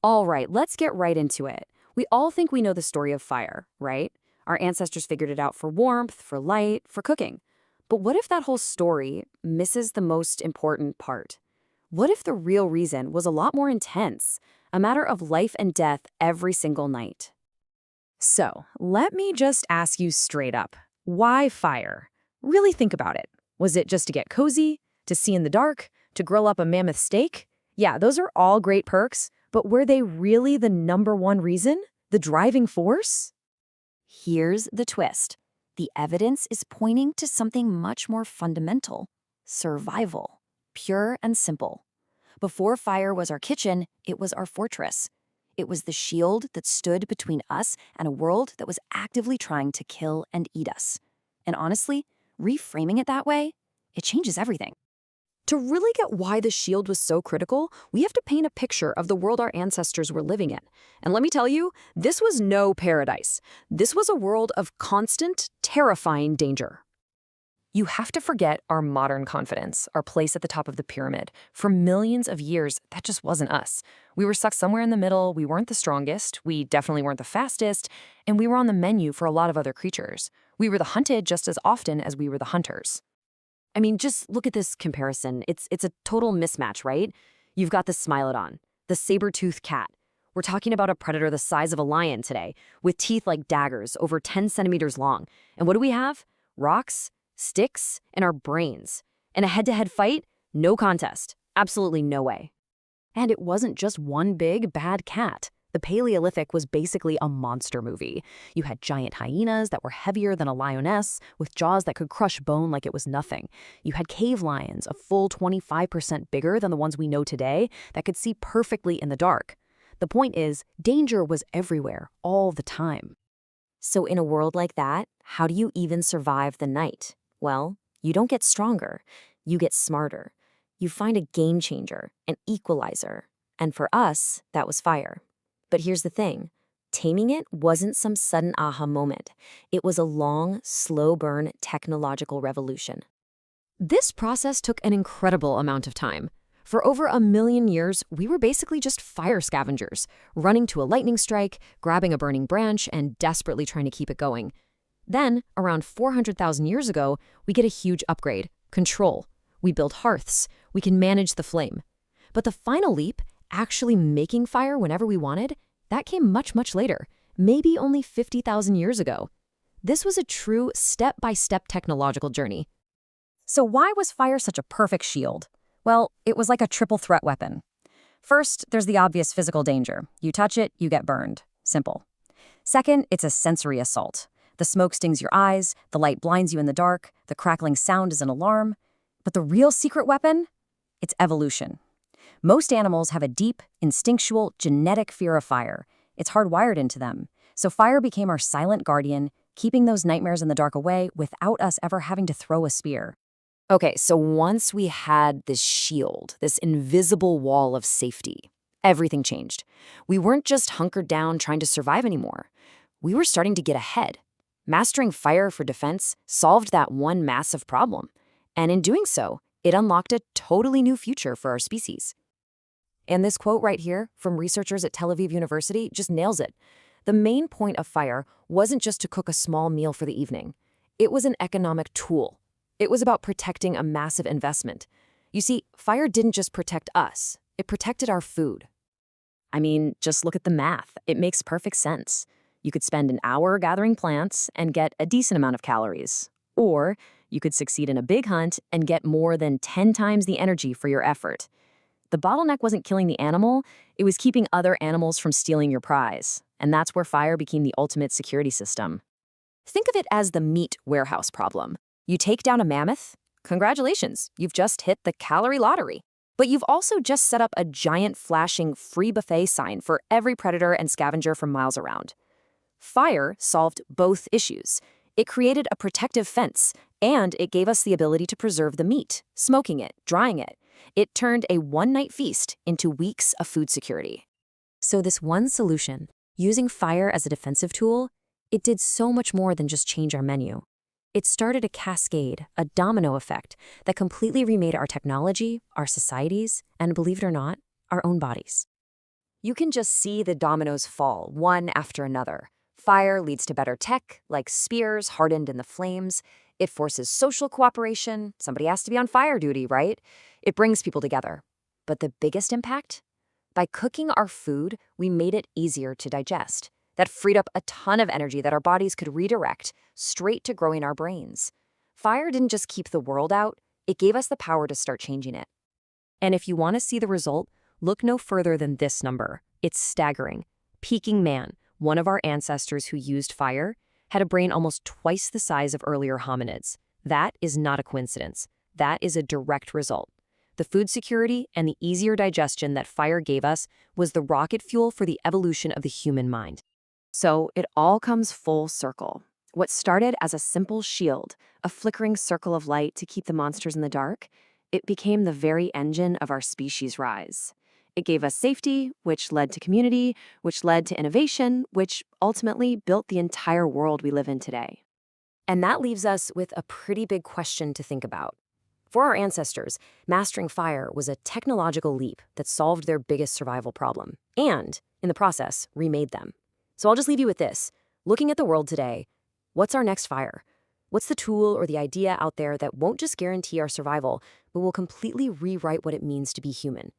All right, let's get right into it. We all think we know the story of fire, right? Our ancestors figured it out for warmth, for light, for cooking. But what if that whole story misses the most important part? What if the real reason was a lot more intense, a matter of life and death every single night? So, let me just ask you straight up. Why fire? Really think about it. Was it just to get cozy? To see in the dark? To grill up a mammoth steak? Yeah, those are all great perks, but were they really the number one reason? The driving force? Here's the twist. The evidence is pointing to something much more fundamental: survival. Pure and simple. Before fire was our kitchen, it was our fortress. It was the shield that stood between us and a world that was actively trying to kill and eat us. And honestly, reframing it that way, it changes everything. To really get why the shield was so critical, we have to paint a picture of the world our ancestors were living in. And let me tell you, this was no paradise. This was a world of constant, terrifying danger. You have to forget our modern confidence, our place at the top of the pyramid. For millions of years, that just wasn't us. We were stuck somewhere in the middle, we weren't the strongest, we definitely weren't the fastest, and we were on the menu for a lot of other creatures. We were the hunted just as often as we were the hunters. I mean, just look at this comparison. It's a total mismatch, right? You've got the Smilodon, the saber-toothed cat. We're talking about a predator the size of a lion today, with teeth like daggers, over 10 centimeters long. And what do we have? Rocks, sticks, and our brains. In a head-to-head fight, no contest. Absolutely no way. And it wasn't just one big, bad cat. The Paleolithic was basically a monster movie. You had giant hyenas that were heavier than a lioness, with jaws that could crush bone like it was nothing. You had cave lions, a full 25% bigger than the ones we know today, that could see perfectly in the dark. The point is, danger was everywhere, all the time. So in a world like that, how do you even survive the night? Well, you don't get stronger, you get smarter. You find a game changer, an equalizer. And for us, that was fire. But here's the thing. Taming it wasn't some sudden aha moment. It was a long, slow-burn technological revolution. This process took an incredible amount of time. For over 1,000,000 years, we were basically just fire scavengers, running to a lightning strike, grabbing a burning branch, and desperately trying to keep it going. Then, around 400,000 years ago, we get a huge upgrade: control. We build hearths. We can manage the flame. But the final leap, actually making fire whenever we wanted, that came much, much later, maybe only 50,000 years ago. This was a true step-by-step technological journey. So why was fire such a perfect shield? Well, it was like a triple threat weapon. First, there's the obvious physical danger. You touch it, you get burned. Simple. Second, it's a sensory assault. The smoke stings your eyes, the light blinds you in the dark, the crackling sound is an alarm. But the real secret weapon? It's evolution. Most animals have a deep, instinctual, genetic fear of fire. It's hardwired into them. So fire became our silent guardian, keeping those nightmares in the dark away without us ever having to throw a spear. Okay, so once we had this shield, this invisible wall of safety, everything changed. We weren't just hunkered down trying to survive anymore. We were starting to get ahead. Mastering fire for defense solved that one massive problem. And in doing so, it unlocked a totally new future for our species. And this quote right here from researchers at Tel Aviv University just nails it. The main point of fire wasn't just to cook a small meal for the evening. It was an economic tool. It was about protecting a massive investment. You see, fire didn't just protect us. It protected our food. I mean, just look at the math. It makes perfect sense. You could spend an hour gathering plants and get a decent amount of calories. Or you could succeed in a big hunt and get more than 10 times the energy for your effort. The bottleneck wasn't killing the animal, it was keeping other animals from stealing your prize. And that's where fire became the ultimate security system. Think of it as the meat warehouse problem. You take down a mammoth, congratulations, you've just hit the calorie lottery. But you've also just set up a giant flashing free buffet sign for every predator and scavenger from miles around. Fire solved both issues. It created a protective fence, and it gave us the ability to preserve the meat, smoking it, drying it. It turned a one-night feast into weeks of food security. So this one solution, using fire as a defensive tool, it did so much more than just change our menu. It started a cascade, a domino effect, that completely remade our technology, our societies, and believe it or not, our own bodies. You can just see the dominoes fall, one after another. Fire leads to better tech, like spears hardened in the flames. It forces social cooperation. Somebody has to be on fire duty, right? It brings people together. But the biggest impact? By cooking our food, we made it easier to digest. That freed up a ton of energy that our bodies could redirect straight to growing our brains. Fire didn't just keep the world out, it gave us the power to start changing it. And if you want to see the result, look no further than this number. It's staggering. Peking man, one of our ancestors who used fire, had a brain almost twice the size of earlier hominids. That is not a coincidence. That is a direct result. The food security and the easier digestion that fire gave us was the rocket fuel for the evolution of the human mind. So it all comes full circle. What started as a simple shield, a flickering circle of light to keep the monsters in the dark, it became the very engine of our species' rise. It gave us safety, which led to community, which led to innovation, which ultimately built the entire world we live in today. And that leaves us with a pretty big question to think about. For our ancestors, mastering fire was a technological leap that solved their biggest survival problem, and, in the process, remade them. So I'll just leave you with this. Looking at the world today, what's our next fire? What's the tool or the idea out there that won't just guarantee our survival, but will completely rewrite what it means to be human?